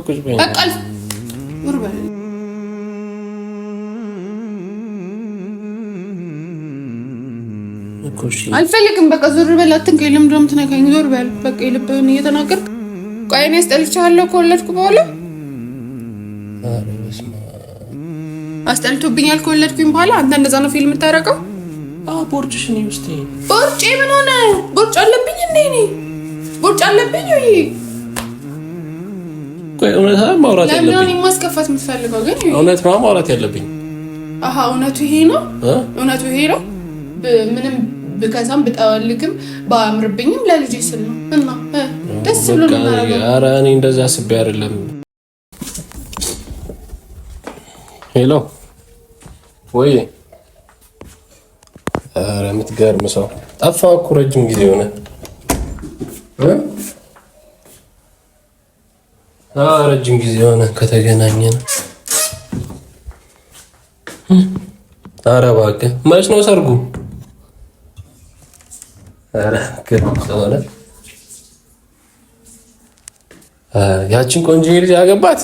በቃል ወርበል አልፈልግም። በቃ ዞር በል አትንከኝ። ለምንድን ነው የምትነካኝ? ዞር በል በቃ የልብህን እየተናገርክ ቆይ እኔ አስጠልቼሃለሁ ከወለድኩ በኋላ አስጠልቶብኛል ከወለድኩኝ በኋላ አንተ እንደዛ ነው ፊልም የምታረቀው? ቦርጭሽ ነው ውስጥ ቦርጭ ምን ሆነ? ቦርጭ አለብኝ እንዴ? እኔ ቦርጭ አለብኝ ወይ? ቆይ እውነት ማውራት ያለብኝ ለምን ነው ማስከፋት የምትፈልገው? ግን እውነት ነው ማውራት ያለብኝ። እውነቱ ይሄ ነው። እውነቱ ይሄ ነው። ምንም ብከሳም ብጠወልግም ባያምርብኝም ለልጄ ስል ነው እና ደስ ብሎ ነው። ኧረ እኔ እንደዛ አስቤ አይደለም። ሄሎ ወይ ኧረ የምትገርም ሰው ጠፋህ እኮ ረጅም ጊዜ ሆነ። ረጅም ጊዜ ሆነ ከተገናኘን። ኧረ እባክህ መች ነው ሰርጉ? ኧረ ግርም ስለሆነ ያችን ቆንጆ ልጅ ያገባት።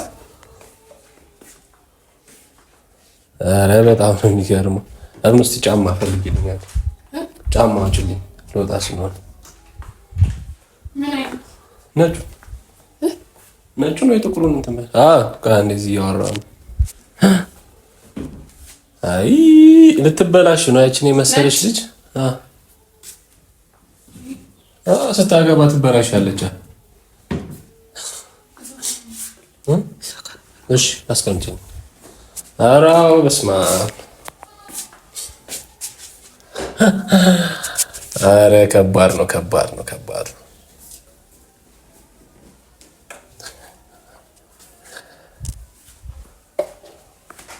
ኧረ በጣም ነው የሚገርመው። አሁን እስኪ ጫማ ፈልግልኛል። ጫማ አውጪልኝ ልወጣ ስለሆነ። ነጩ ነው የጥቁሩን እንትን በል። እንደዚህ እያወራሁ ነው። አይ ልትበላሽ ነው ያችን የመሰለች ልጅ። ስታገባ ትበላሻለች። እሺ አስቀምጪኝ። ኧረ በስመ አብ። ኧረ ከባድ ነው፣ ከባድ ነው፣ ከባድ ነው።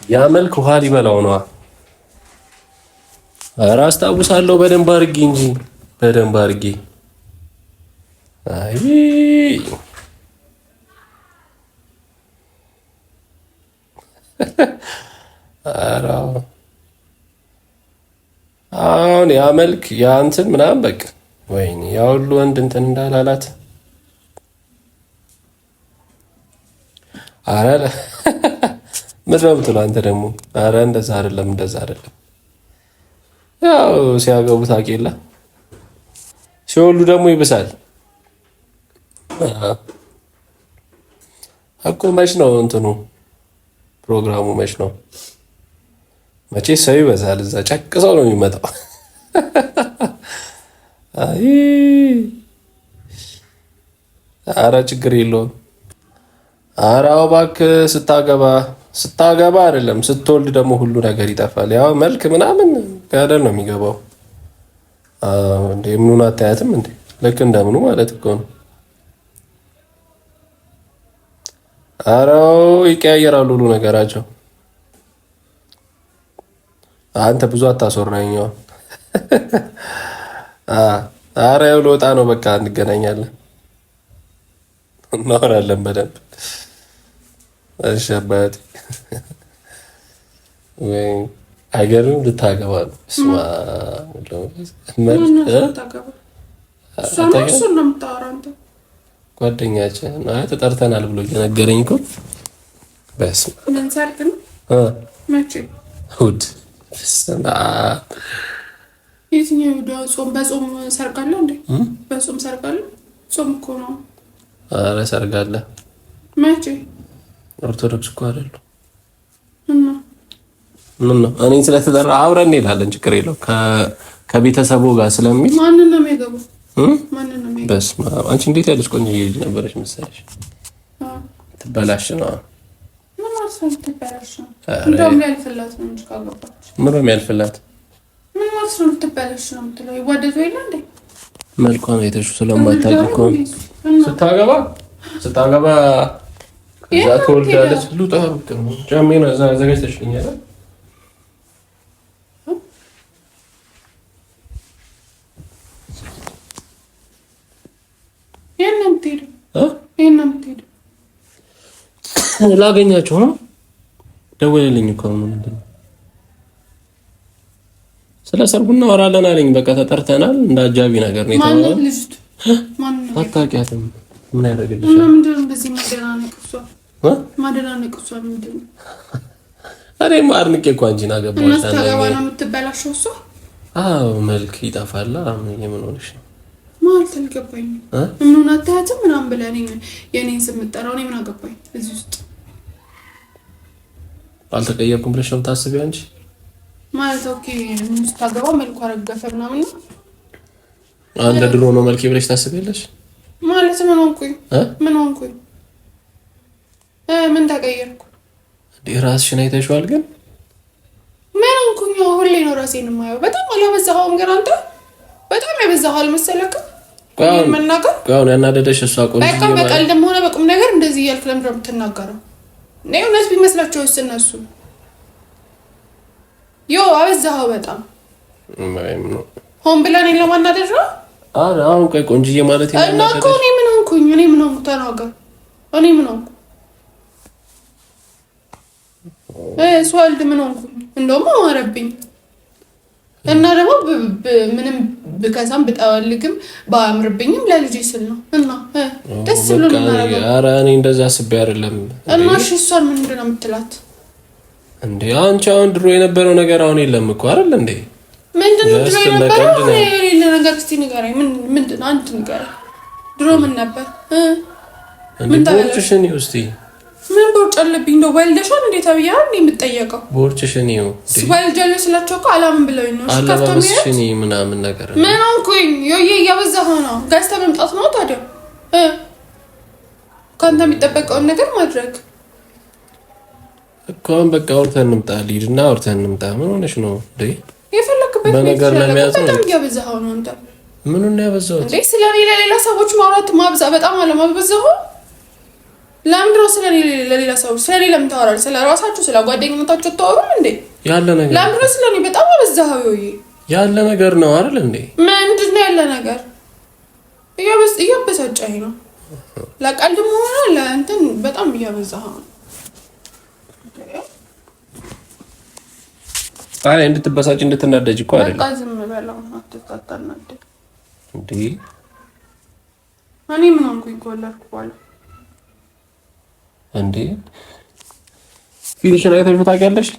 ያ መልክ ውሃ ሊበላው ነዋ። ኧረ አስታውሳለሁ በደንብ አድርጌ እንጂ በደንብ አድርጌ። አይ ኧረ አሁን ያ መልክ ያ እንትን ምናምን በቃ ወይኔ ያ ሁሉ ወንድ እንትን እንዳላላት። ኧረ ምንድን ነው የምትለው አንተ ደግሞ? ኧረ እንደዛ አይደለም፣ እንደዛ አይደለም። ያው ሲያገቡ ታውቂ የለ ሲወልዱ ደግሞ ይብሳል እኮ። መች ነው እንትኑ ፕሮግራሙ? መች ነው? መቼ ሰው ይበዛል እዛ፣ ጨቅሰው ነው የሚመጣው። አይ ኧረ ችግር የለውም። ኧረ እባክህ ስታገባ አይደለም ስትወልድ ደግሞ ሁሉ ነገር ይጠፋል። ያው መልክ ምናምን ገደል ነው የሚገባው። እንደ ምኑን አታያትም እንዴ? ልክ እንደምኑ ማለት እኮ ነው። ኧረ ይቀያየራሉ ሁሉ ነገራቸው። አንተ ብዙ አታስወራኝ። ኧረ ያው ልወጣ ነው በቃ፣ እንገናኛለን፣ እናወራለን በደንብ። እሺ አባቴ። ወይ አይገርምም? ልታገባ ነው? ስማ ጓደኛችን ተጠርተናል ብሎ እየነገረኝ እኮ። በስመ እሑድ የትኛው ጾም? በጾም ሰርጋለሁ እንዴ? በጾም ሰርጋለሁ? ጾም እኮ ነው። ኧረ ሰርጋለሁ። መቼ? ኦርቶዶክስ እኮ አይደለሁ። ምን ነው እኔ ስለተጠራ አብረን እንሄዳለን፣ ችግር የለው ከቤተሰቡ ጋር ስለሚል። ማንን ነው የሚገባው? ማንን ነው የሚገባው? በስመ አብ። አንቺ እንዴት ያለሽ ቆንጆ ልጅ ነበረች መሰለሽ። ትበላሽ ነው። ምን ማለት ነው ትበላሽ ነው? እንደውም ያልፍላት ነው እንጂ ካገባች ምን ነው የሚያልፍላት? ምን ማለት ነው ትበላሽ ነው የምትለው? ይዋደዱ የለ እንዴ? መልኳን አይተሽው ስለማታውቂ እኮ ስታገባ እዛ ትወልዳለች። ልውጣ ጫሜን እዛ አዘጋጅተሽልኛል። ላገኛቸው ነው። ደወለልኝ እኮ ነው። ምንድን ነው? ስለ ሰርጉ እናወራለን አለኝ። በቃ ተጠርተናል። እንደ አጃቢ ነገር ነው የተባለው። አታውቂያትም? ምን ያደርግልሻል? ማደናነቅ እሷ ምንድን ነው? እኔማ አድንቄ እኮ አንቺን አገባሁሽ። እና ስታገባ ነው የምትበላሸው እሷ? አዎ መልክ ይጠፋል። የምን ሆነሽ ነው ማለት አልገባኝም። ምን አታያትም ምናምን ብለህ የኔን ስም የምጠራው እኔ ምን አገባኝ እዚህ ውስጥ? አልተቀየርኩም ብለሽ ነው የምታስቢው አንቺ? ማለት ኦኬ ስታገባ መልኩ አረገፈ ምናምን ነው እንደ ድሮ ነው መልኬ ብለሽ ታስቢያለሽ? ማለት ምን ሆንኩኝ? ምን ሆንኩኝ? ምን ተቀየርኩ? ራስሽን አይተሽዋል ግን? ምን ሆንኩኝ? ሁሌ ነው ራሴን የማየው። በጣም አላበዛኸውም ግን አንተ? በጣም ያበዛኸው አልመሰለክም? መናገር አሁን ያናደደሽ እሷ ቆንጆ በቃ በቀልድም ሆነ በቁም ነገር እንደዚህ እያልክ ለምንድን ነው የምትናገረው? እኔ እውነት ቢመስላቸውስ እነሱ አበዛኸው በጣም ሆን ብላ እኔን ለማናደድ ነው። አሁን ቆይ ቆንጆዬ ማለት እና እኮ እኔ ምን ሆንኩኝ? እኔ ምን ሆንኩ? ተናገር። እኔ ምን ሆንኩ? ስወልድ ምን ሆንኩኝ? እንደውም አማረብኝ እና ደግሞ ምንም ብከሳም ብጠወልግም ባያምርብኝም ለልጄ ስል ነው እና ደስ ብሎ ነው ማለት። ኧረ እኔ እንደዛ አስቤ አይደለም። እና እሺ እሷን ምንድን ነው የምትላት እንዴ? አንቺ አሁን ድሮ የነበረው ነገር አሁን የለም እኮ አይደል እንዴ? ምንድን ነው ድሮ የነበረው የሌለ ነገር? እስኪ ንገረኝ። ምንድን ነው አንተ ንገረኝ። ድሮ ምን ነበር? ምን ቦርጭሽን ይኸው እስኪ። ምን ቦርጭ አለብኝ? እንደው ወልደሻል እንዴ ተብያ እንዴ የምትጠየቀው? ቦርጭሽን ይኸው ወልጃለሁ ስላቸው እኮ አላምን ብለውኝ ነው። አለባበስሽን ምናምን ነገር ምን ሆንኩኝ? እያበዛኸው ነው። ገዝተህ መምጣት ነው ታዲያ ከአንተ የሚጠበቀውን ነገር ማድረግ እኮ። አሁን በቃ አውርተን እንምጣ፣ ልሂድና አውርተን እንምጣ። ምን ሆነሽ ነው እንዴ? የፈለክበት በነገር ለሚያዝ ነው። በጣም እያበዛኸው ነው አንተ። ምኑን ነው ያበዛሁት እንዴ? ስለኔ ለሌላ ሰዎች ማውራት ማብዛ በጣም አለማበዛሁ? ለምንድን ነው ስለኔ ለሌላ ሰዎች ስለኔ ለምን ታወራለህ? ስለ ራሳችሁ ስለ ጓደኝነታችሁ አታወሩም እንዴ? ያለ ነገር ለምንድን ነው ስለኔ በጣም አበዛኸው? ያለ ነገር ነው አይደል እንዴ? ምንድን ነው ያለ ነገር? እያበሳጨኝ ነው። ለቀልድም ሆነ ለእንትን በጣም እያበዛኸው ነው። አይ እንድትበሳጭ እንድትናደጅ እኮ አይደለም። በቃ ዝም በለው አትጣጣናደ እንዴ። እኔ ምን ሆንኩኝ? ከወለድኩ በኋላ እንዴ ፊትሽን አይተሽ ታውቂያለሽ?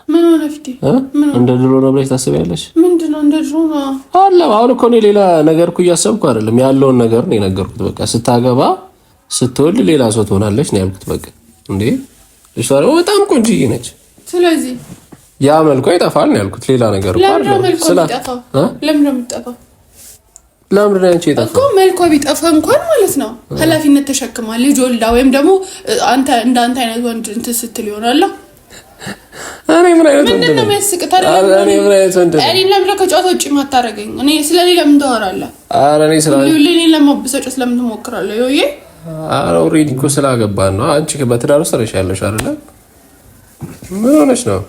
ምን ሆነ ፊቴ? እንደ ድሮ ነው ብለሽ ታስቢያለሽ? ምንድነው እንደ ድሮ ነው? አሁን እኮ እኔ ሌላ ነገር እኮ እያሰብኩ አይደለም፣ ያለውን ነገር ነው የነገርኩት። በቃ ስታገባ ስትወልድ ሌላ ሰው ትሆናለች ነው ያልኩት። በቃ እንዴ እሷ ደግሞ በጣም ቆንጆዬ ነች። ስለዚህ ያ መልኳ ይጠፋል ነው ያልኩት። ሌላ ነገር እኮ አይደለም። ለምን ነው የምትጠፋው? ለምን ነው አንቺ የጠፋው? እኮ መልኳ ቢጠፋ እንኳን ማለት ነው ኃላፊነት ተሸክማ ልጅ ወልዳ ወይም ደግሞ አንተ እንዳንተ አይነት ወንድ እንትን ስትል ይሆናል። እኔ ምን አይነት ወንድ ምንድን ነው የሚያስቅህ ታዲያ? እኔ ምን አይነት ወንድ ነኝ? እኔን ለምን ከጨዋታ ውጪ ማታረገኝ? እኔ ስለኔ ለምን ታወራለህ? ኧረ እኔ ስለኔ ለማበሳጨት ለምን ትሞክራለህ? ይሄ ኧረ ኦልሬዲ እኮ ስላገባን ነው። አንቺ በትዳር ውስጥ ነሽ ያለሽ አይደለ? ምን ሆነሽ ነው?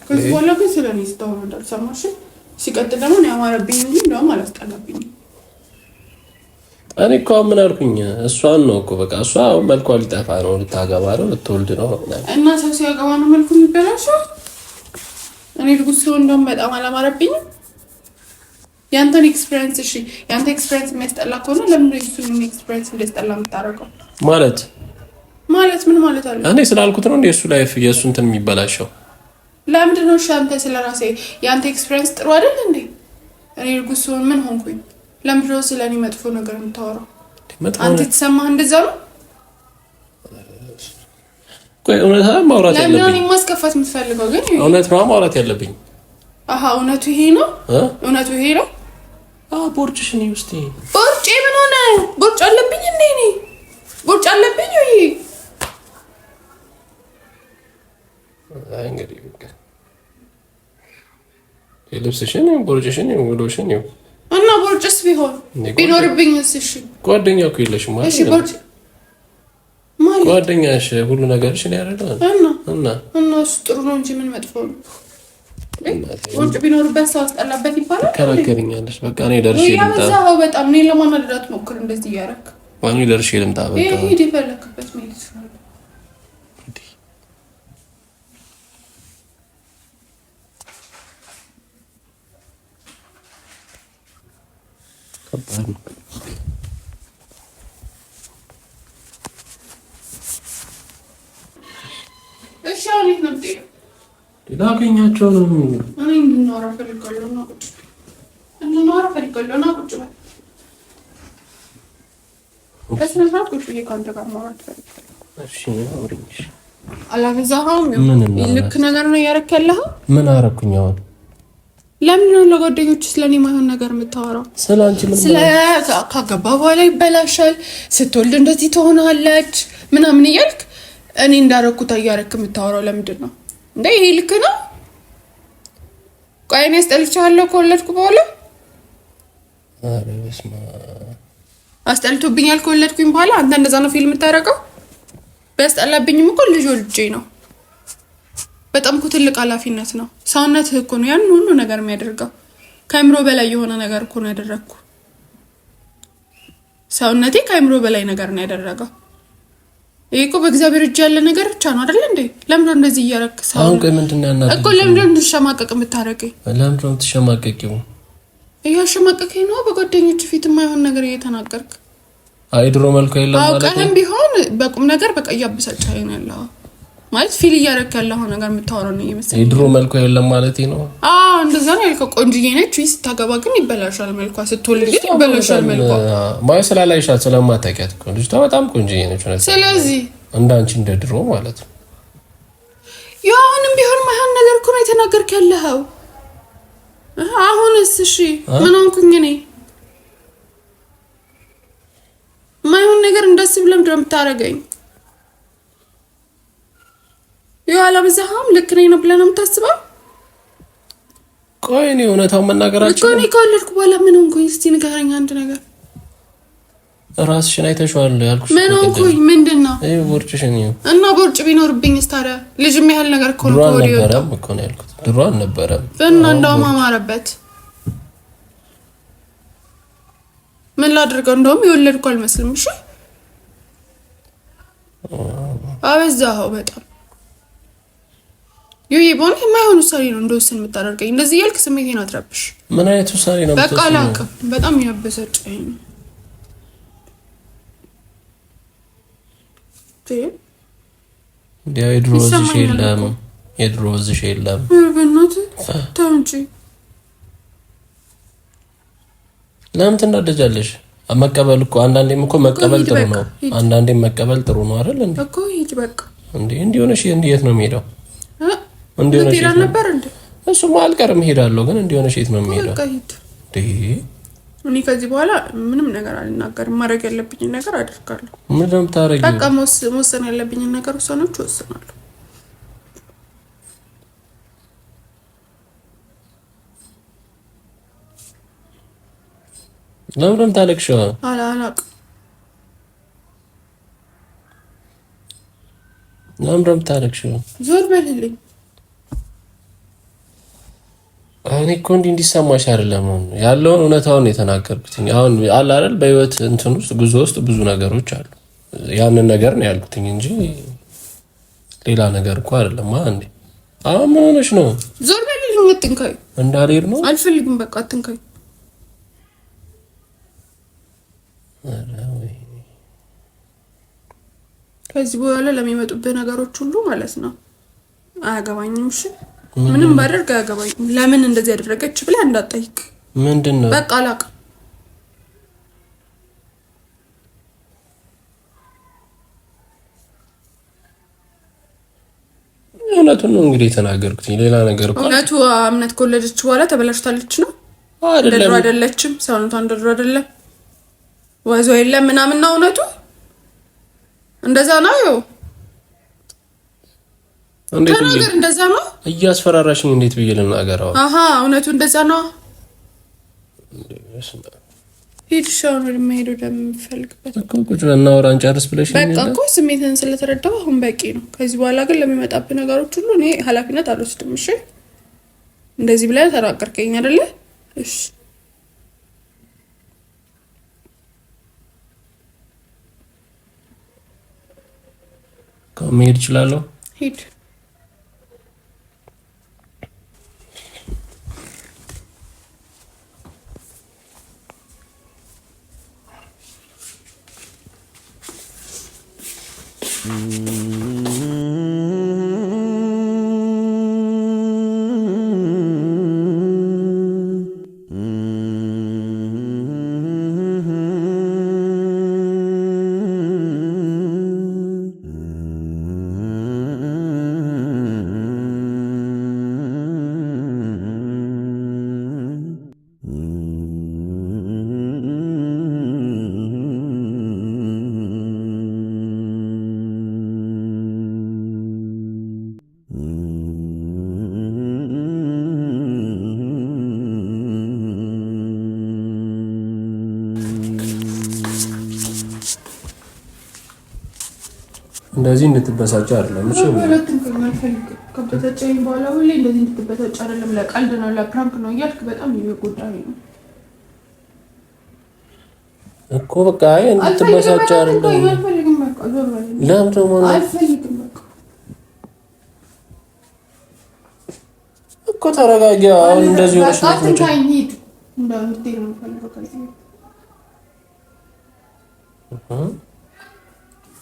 ከዚህ በኋላ ግን ስለኔ ስታወራ እንዳልሰማሽ። ሲቀጥል ደግሞ እኔ አማረብኝ እንጂ እንደውም አላስጠላብኝም። እኔ እኮ ምን አልኩኝ? እሷን ነው እኮ በቃ እሷ መልኳ ሊጠፋ ነው፣ ልታገባ ነው፣ ልትወልድ ነው እና ሰው ሲያገባ ነው መልኩ የሚበላሸው። እኔ ልጉስ ሰው እንደውም በጣም አላማረብኝም። ያንተን ኤክስፒሪየንስ እሺ፣ ያንተ ኤክስፒሪየንስ የሚያስጠላ ከሆነ ለምን ነው እሱን ኤክስፒሪየንስ እንዲያስጠላ የምታደርገው? ማለት ምን ማለት አለ? እኔ ስላልኩት ነው እንደ እሱ ላይፍ የእሱ እንትን የሚበላሸው። ለምንድን ነው? እሺ አንተ ስለራሴ ያንተ ኤክስፒሪየንስ ጥሩ አይደል እንዴ? እኔ ልጉስ ሰው ምን ሆንኩኝ? ለምንድን ነው ስለኔ መጥፎ ነገር የምታወራው? አንተ ተሰማህ እንደዛ ነው? ቆይ እውነት ማውራት ያለብኝ ለምን ነው ማስከፋት የምትፈልገው? ግን እውነት ማውራት ያለብኝ እውነቱ ይሄ ነው። እውነቱ ይሄ ነው። ቦርጭሽን ይውስቲ። ቦርጭ ምን ሆነ? ቦርጭ አለብኝ እንዴ? እኔ ቦርጭ አለብኝ ወይ? እንግዲህ ልብስሽን ቦርጭሽን ውሎሽን ይው እና ቦርጭስ ቢሆን ቢኖርብኝስ? እሺ ጓደኛ እኮ የለሽም ማለት ነው። እሺ ቦርጭ ማለት ጓደኛሽ ሁሉ ነገርሽ ነው ያደረገው እና እሱ ጥሩ ነው እንጂ ምን መጥፎ ነው? ቦርጭ ቢኖርበት ሰው አስጠላበት ይባላል። ከራከረኛለሽ። በቃ እኔ ደርሼ ልምጣ። ያበዛኸው በጣም እኔን ለማናደድ አትሞክር እንደዚህ እያደረክ። ዋኑ ደርሼ ልምጣ። በቃ ሂድ የፈለክበት መሄድ ይችላል። ከባድ ነው። ነው ላገኛቸው ነው እኔ እንድናወራ ፈልጋለሁ እና ቁጭ እንድናወራ ፈልጋለሁ እና ቁጭ በል በስነ ስርዓት ቁጭ ብዬ ከአንተ ጋር ማውራት ፈልጋለሁ። እሺ አውሪኝ። አላበዛኸውም? ልክ ነገር ነው እያደረክ ያለኸው። ምን አደረኩኝ አሁን? ለምንድን ነው ለጓደኞች ስለኔ ማይሆን ነገር የምታወራው? ስለአንቺ ምን ካገባ በኋላ ይበላሻል፣ ስትወልድ እንደዚህ ትሆናለች ምናምን እያልክ እኔ እንዳረኩት እያደረክ የምታወራው ለምንድን ነው እንዴ? ይሄ ልክ ነው? ቆይ እኔ አስጠልቼሃለሁ ከወለድኩ በኋላ? ኧረ በስመ አብ አስጠልቶብኛል ከወለድኩኝ በኋላ። አንተ እንደዛ ነው ፊልም የምታደርገው? ቢያስጠላብኝም እኮ ልጅ ወልጄ ነው። በጣም እኮ ትልቅ ኃላፊነት ነው። ሰውነትህ እኮ ነው ያን ሁሉ ነገር የሚያደርገው። ከአእምሮ በላይ የሆነ ነገር እኮ ነው ያደረግኩ። ሰውነቴ ከአእምሮ በላይ ነገር ነው ያደረገው። ይሄ እኮ በእግዚአብሔር እጅ ያለ ነገር ብቻ ነው አይደል እንዴ? ለምን ነው እንደዚህ እያረክስ? አሁን ቆይ ምንድነው ያናደደኝ እኮ? ለምን ነው እንድትሸማቀቅ የምታረገኝ? ለምን ነው የምትሸማቀቂው? እያሸማቀቀኝ ነው በጓደኞች ፊት የማይሆን ነገር እየተናገርክ። አይ ድሮ መልኩ የለም ማለት ነው። አውቀህም ቢሆን በቁም ነገር በቃ እያበሳጨኸኝ ነው ያለው ማለት ፊል እያረክ ያለው ነገር የምታወራው ነው እየመሰለኝ። የድሮ መልኩ የለም ማለት ነው። እንደዛ ነው ያልከው። ቆንጆዬ ነች ወይ ስታገባ ግን ይበላሻል መልኳ፣ ስትወልድ ግን ይበላሻል መልኳ። ማለት ስላላይሻት ስለማታውቂያት እኮ ልጅቷ በጣም ቆንጆዬ ነች ነው። ስለዚህ እንዳንቺ እንደ ድሮ ማለት ነው። አሁንም ቢሆን ማይሆን ነገር እኮ ነው የተናገርክ ያለኸው። አሁንስ እሺ ምን ሆንኩኝ እኔ? ማይሆን ነገር እንዳስብ ለምንድን ነው የምታደርገኝ? አላበዛኸውም? ልክ ነኝ ነው ብለህ ነው የምታስበው? ቆይ እኔ እውነታውን መናገራችሁ እኮ እኔ ከወለድኩ በኋላ ምን ሆንኩኝ? እስቲ ንገረኝ አንድ ነገር። ራስሽን አይተሽዋል ያልኩሽ። ምን ሆንኩኝ? ምንድን ነው? ይሄ ቦርጭሽን ነው። እና ቦርጭ ቢኖርብኝስ ታዲያ ልጅም ያህል ነገር እኮ ነው አልነበረም እኮ ነው ያልኩት። ድሮ አልነበረም እና እንደውም አማረበት። ምን ላድርገው? እንደውም የወለድኩ አልመስልም። እሺ አበዛኸው በጣም ይሄ የማይሆን ውሳኔ ነው እንደወስን የምታደርገኝ። እንደዚህ እያልክ ስሜቴን አትረብሽ። ምን አይነት ውሳኔ ነው? በቃ አላውቅም። በጣም ያበሳጨኝ ነው። የድሮ ወዝሽ የለም። በእናትህ ተው እንጂ። ለምን ትናደጃለሽ? መቀበል እኮ አንዳንዴም እኮ መቀበል ጥሩ ነው። አንዳንዴም መቀበል ጥሩ ነው አይደል እንዴ? እኮ ሂድ በቃ። እንዴ እንዲሆነሽ የት ነው የሚሄደው? እንዲሆነሽ የት ነበር እንዴ? እሱማ አልቀርም እሄዳለሁ፣ ግን እንዲሆነሽ የት ነው የሚሄደው? በቃ ሂድ። እኔ ከዚህ በኋላ ምንም ነገር አልናገርም። ማድረግ ያለብኝን ነገር አደርጋለሁ። ምን ነው የምታረጊው? በቃ መወሰን ያለብኝን ነገር ውሳኔዎች እወስናለሁ። ለምን ነው የምታለቅሽው? አላቅም። ለምን ነው የምታለቅሽው? ዞር በልልኝ። እኔ እኮ እንዲሰማሽ አይደለም ያለውን እውነታውን የተናገርኩት። አሁን አለ አይደል በህይወት እንትን ውስጥ ጉዞ ውስጥ ብዙ ነገሮች አሉ። ያንን ነገር ነው ያልኩት እንጂ ሌላ ነገር እኮ አይደለም። አንዴ አሁን ምን ሆነሽ ነው? ዞር በልልኝ። አትንካኝ። እንዳልሄድ ነው አልፈልግም። በቃ አትንካኝ። ከዚህ በኋላ ለሚመጡብህ ነገሮች ሁሉ ማለት ነው አያገባኝም። እሺ ምንም ባደርግ አያገባኝም። ለምን እንደዚህ ያደረገች ብለህ እንዳትጠይቅ። ምንድነው? በቃ አላውቅም። እውነቱን ነው እንግዲህ የተናገርኩት። ሌላ ነገር እኮ እውነቱ እምነት ከወለደች በኋላ ተበላሽታለች ነው አይደለም? አይደለችም። ሰውነቷ እንደድሮ አይደለም። ወይዞ የለም ምናምን ነው እውነቱ። እንደዛ ነው። ተናገር። እንደዛ ነው። እያስፈራራሽኝ እንዴት ብዬ ልናገረው? እውነቱ እንደዛ ነው። ሂድ ሻውን ወደ መሄድ ወደምፈልግበት እኮ ቁጭ ብለን እናወራ እንጨርስ ብለሽኝ በቃ እኮ ስሜትን ስለተረዳው አሁን በቂ ነው። ከዚህ በኋላ ግን ለሚመጣብህ ነገሮች ሁሉ እኔ ኃላፊነት አልወስድም። እሺ እንደዚህ ብለህ ተናገርከኝ አይደለ? እሺ መሄድ እችላለሁ? ሂድ። እንደዚህ እንድትበሳጭ አይደለም። እሺ ሁለቱም ከበተጨኝ በኋላ ሁሌ እንደዚህ እንድትበሳጭ አይደለም። ለቀልድ ነው ለፕራንክ ነው እያልክ በጣም እየጎዳኝ ነው እኮ። በቃ አይ እንድትበሳጭ አይደለም። አልፈልግም። በቃ ዞር በል። ለምን ደግሞ አልፈልግም። በቃ እኮ ተረጋጊ። አሁን እንደዚህ ወርሽ ነው አትንካኝ። ሂድ እንዳትሄድ ነው የምፈልገው ከዚህ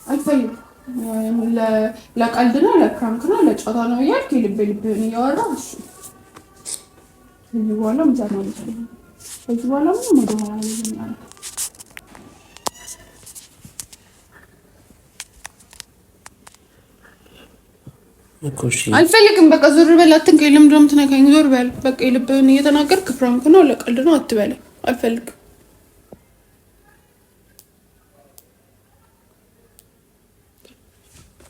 አልፈልግም። ለቀልድ ነው ለፕራንክ ነው ለጨዋታ ነው እያልክ ልብህን እያወራህ እሺ። ከዚህ በኋላ ምዛና ነው። ከዚህ በኋላ ምን ወደኋላ ነው አልፈልግም። በቃ ዞር በል። አትንከኝ። ለምንድን ነው የምትነካኝ? ዞር በል። በቃ የልብህን እየተናገርክ ፕራንክ ነው ለቀልድ ነው አትበለኝ። አልፈልግም።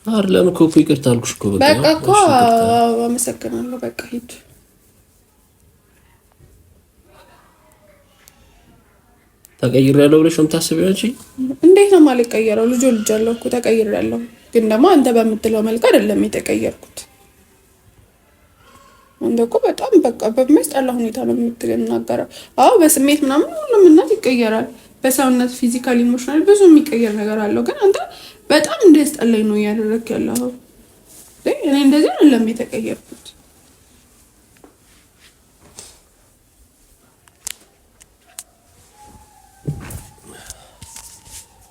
አይደለም እኮ ይቅርታ አልኩሽ እኮ በቃ እኮ አመሰግናለሁ። በቃ ሂድ። ተቀይሬያለሁ ብለሽ ነው የምታስቢው አንቺ? እንዴት ነው የማልቀየረው? ልጅ አለው እኮ ተቀይሬያለሁ። ግን ደግሞ አንተ በምትለው መልክ አይደለም የተቀየርኩት። አንተ እኮ በጣም በቃ በሚያስጠላ ሁኔታ ነው የምትናገረው። አዎ በስሜት ምናምን ሁሉም እናት ይቀየራል። በሰውነት ፊዚካል፣ ኢሞሽናል ብዙ የሚቀየር ነገር አለው። ግን አንተ በጣም እንደስጠላኝ ነው እያደረክ ያለው። እኔ እንደዚህ አይደለም የተቀየርኩት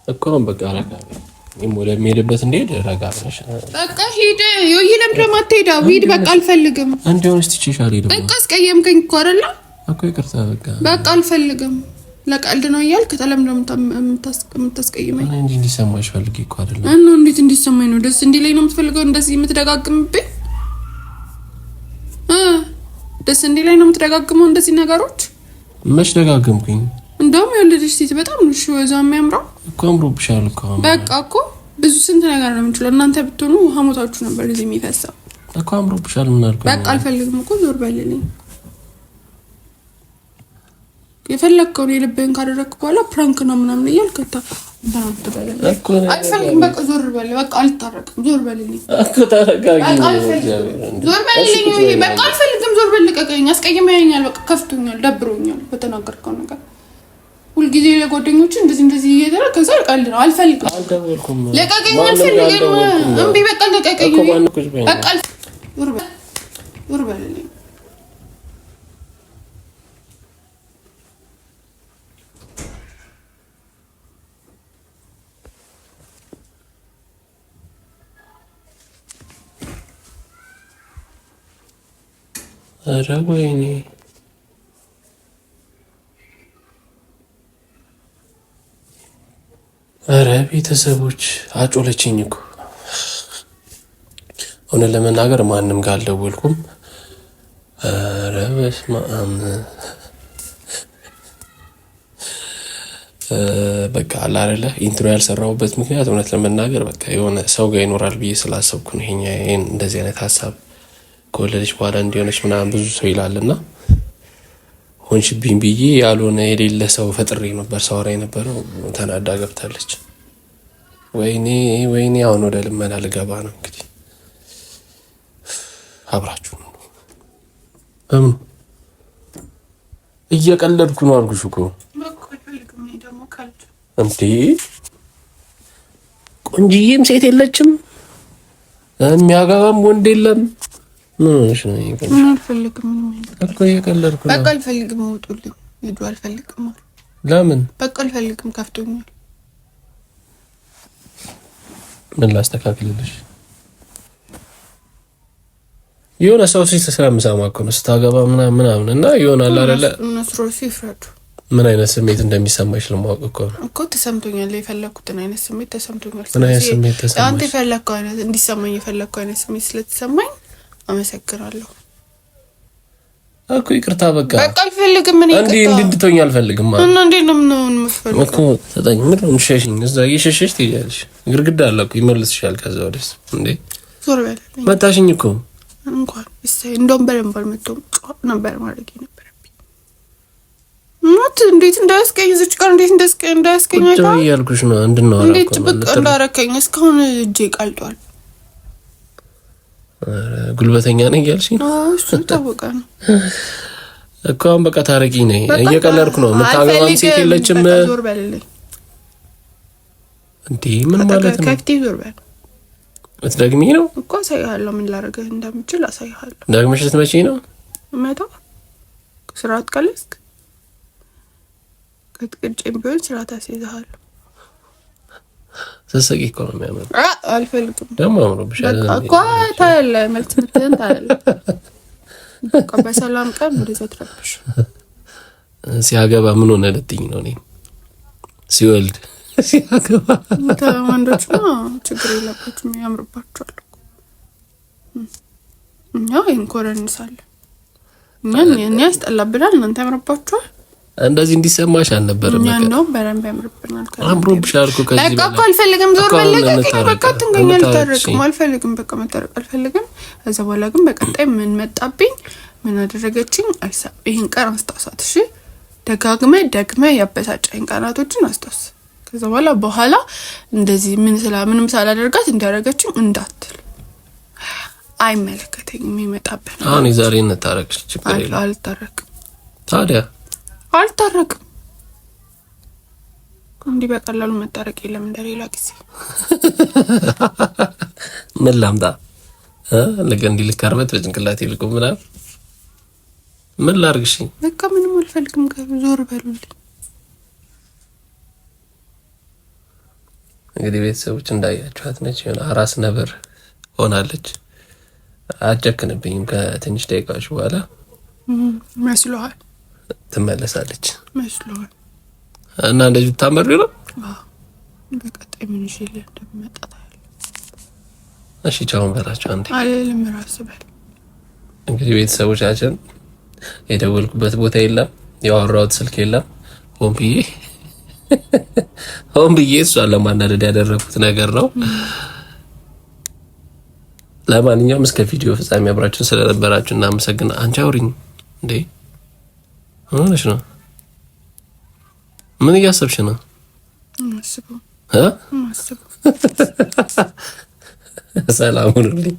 እኮ። በቃ ረጋ ወደ የሚሄድበት እንዴት ረጋ ብለሽ በቃ ሂድ። ይሄ ለምን ማትሄዳው? ሂድ። በቃ አልፈልግም። እንዴውስ ትችሻል። ሄድ በቃ አስቀየምከኝ እኮ አይደለ? እኮ ይቅርታ። በቃ አልፈልግም። ለቀልድ ነው እያልክ ተለምዶ የምታስቀይመኝ እንዴ? እንዲሰማሽ ፈልጊ እኮ አይደለም። እና እንዴት እንዲሰማኝ ነው? ደስ እንዲለኝ ነው የምትፈልገው? እንደዚህ የምትደጋግምብኝ ደስ እንዲለኝ ነው የምትደጋግመው እንደዚህ ነገሮች? መች ደጋግምኩኝ? እንደውም የወለደች ሴት በጣም ነው እሺ፣ ወዛ የሚያምረው እኮ አምሮብሻል እኮ። በቃ እኮ ብዙ ስንት ነገር ነው የምንችለው። እናንተ ብትሆኑ ሀሞታችሁ ነበር እዚህ የሚፈሳው እኮ። አምሮብሻል። ምን አልኩ? በቃ አልፈልግም እኮ። ዞር በልልኝ። የፈለግከውን የልብህን ካደረግክ በኋላ ፕራንክ ነው ምናምን እያልክ አልፈልግም። በቃ ዞር በል። በቃ አልታረቅም። ዞር በልልኝ እኮ። ተረጋጊ። ዞር በልልኝ። በቃ አልፈልግም። ዞር በል። ልቀቀኝ። አስቀይመኸኛል። በቃ ከፍቶኛል፣ ደብሮኛል በተናገርከው ነገር። ሁልጊዜ ለጓደኞች እንደዚህ እየተደረገ ከዛ ቀልድ ነው። አልፈልግም። ልቀቀኝ። አልፈልግም። እምቢ። በቃ ልቀቀኝ። በቃ ዞር በልልኝ። ኧረ ወይኔ! ኧረ ቤተሰቦች አጮለችኝ እኮ። እውነት ለመናገር ማንም ጋር አልደወልኩም። ኧረ በስመ አብ። በቃ አለ አይደለ ኢንትሮ ያልሰራሁበት ምክንያት እውነት ለመናገር በቃ የሆነ ሰው ጋር ይኖራል ብዬ ስላሰብኩ ነው። ይሄን እንደዚህ አይነት ሀሳብ ከወለደች በኋላ እንዲሆነች ምናምን ብዙ ሰው ይላልና ሆንሽብኝ ብዬ ያልሆነ የሌለ ሰው ፈጥሬ ነበር ሳወራ የነበረው። ተናዳ ገብታለች። ወይኔ አሁን ወደ ልመና ልገባ ነው እንግዲህ። አብራችሁ ነው በምን እየቀለድኩ ነው አልኩሽ እኮ እንዴ። ቆንጂዬም ሴት የለችም፣ የሚያገባም ወንድ የለም። ምን አልፈልግም እኮ እየቀለድኩ ነው። በቃ አልፈልግም። ውጡልኝ፣ ሂዱ። አልፈልግም። ለምን? በቃ አልፈልግም። ከፍቶኛል። ምን ላስተካክልልሽ? የሆነ ሰው ስለምሰማ እኮ ነው ስታገባ ምናምን እና ይሆናል አይደለ? እነሱ ይፍረዱ። ምን አይነት ስሜት እንደሚሰማሽ ለማወቅ እኮ ነው እኮ። ተሰምቶኛል። የፈለኩትን አይነት ስሜት ተሰምቶኛል። ምን አይነት ስሜት ተሰማሽ? አንተ የፈለከው አይነት እንዲሰማኝ የፈለከው አይነት ስሜት ስለተሰማኝ አመሰግናለሁ እኮ። ይቅርታ በቃ አልፈልግም። ምን እንዴ እንድትሆኝ አልፈልግም ማለት እና እንዴ ነው የምትፈልገው እኮ? ተጠኝ ምን ነው ሸሽኝ። እዛ እየሸሸሽ ትያለሽ። ግርግዳ አለ እኮ ይመልስሻል። ከዛ ወደስ እንዴ ዞር በል። መታሽኝ እኮ እንኳን እሰይ። እንደውም በደንብ አልመጣሁም ነበር ማድረግ የነበረብኝ። ሞት እንዴት እንዳያስቀኝ እዚች ጋር እንዴት እንዳያስቀኝ ቁጭ እያልኩሽ ነው እንድናወራ እንዴት ብቅ እንዳረከኝ እስካሁን እጄ ቀልጧል። ጉልበተኛ ነኝ እያልሽኝ ነው? እሱ ታወቀ ነው እኮ። አሁን በቃ ታረቂኝ ነኝ። እየቀለድኩ ነው። የምታገባም ሴት የለችም። ዞር በልልኝ እንዴ! ምን ማለት ነው? ከፍቴ ዞር በል። እትደግሚ ነው እኮ አሳይሃለሁ። ምን ላደርግህ እንደምችል አሳይሃለሁ። ደግመሽ ልትመጪ ነው? መጣ ስርዓት ቀለስክ ከትቅጭም ቢሆን ስርዓት አስይዝሃለሁ። ተሰቂ እኮ ነው የሚያምር። አልፈልግም ደግሞ አምሮብሻል እኮ ታያለህ። መልስ ምትህን ታያለህ። በቃ በሰላም ቀን ወደዛ ትረብሽ። ሲያገባ ምን ሆነ ልትይኝ ነው? እኔ ሲወልድ ሲያገባ ወንዶች ችግር የለባችሁም፣ ያምርባችኋል። እኛ እንኮረንሳለን። እኛ ያስጠላብናል፣ እናንተ ያምርባችኋል። እንደዚህ እንዲሰማሽ አልነበረም። እኛ ነው በረንብ ያምርብናል። አምሮብሻል እኮ ከዚህ በቃ እኮ አልፈልግም። ዞር በለቀኝ። በቃ ትንገኛ ልታረቅም አልፈልግም። በቃ መታረቅ አልፈልግም። ከዛ በኋላ ግን በቀጣይ ምን መጣብኝ፣ ምን አደረገችኝ አይሳብ። ይሄን ቀን አስታውሳት እሺ። ደግመ ያበሳጨኝ ቀናቶችን አስታውስ። ከዛ በኋላ እንደዚህ ምንም ሳላደርጋት እንዳደረገችኝ እንዳትል። አይመለከተኝም ይመጣብን። አሁን ዛሬ እንታረቅሽ ችግር የለም። አልታረቅም። ታዲያ አልታረቅም። እንዲህ በቀላሉ መታረቅ የለም እንደሌላ ጊዜ። ምን ላምጣ እንዲህ ልካርበት በጭንቅላቴ ልቆ ምናምን ምን ላርግሽ? በቃ ምንም አልፈልግም። ዞር በሉልኝ። እንግዲህ ቤተሰቦች እንዳያችኋት ነች፣ የሆነ አራስ ነብር ሆናለች። አትጨክንብኝም። ከትንሽ ደቂቃዎች በኋላ መስሎሃል ትመለሳለች መስሎሃል። እና እንደዚህ ታመሪ ነው። በቀጣይ ምን ይሽልህ እንደምመጣ ታያለህ። እሺ ቻውን በላቸው አንዴ አለልም ራስ በል። እንግዲህ ቤተሰቦቻችን የደወልኩበት ቦታ የለም፣ ያወራሁት ስልክ የለም። ሆን ብዬ እሷን ለማናደድ ያደረኩት ነገር ነው። ለማንኛውም እስከ ቪዲዮ ፍጻሜ አብራችሁን ስለነበራችሁ እናመሰግናለን። አንቺ አውሪኝ እንዴ! ምን ሆነሽ ነው? ምን እያሰብሽ ነው? ማስበው ሰላም ሁኑልኝ።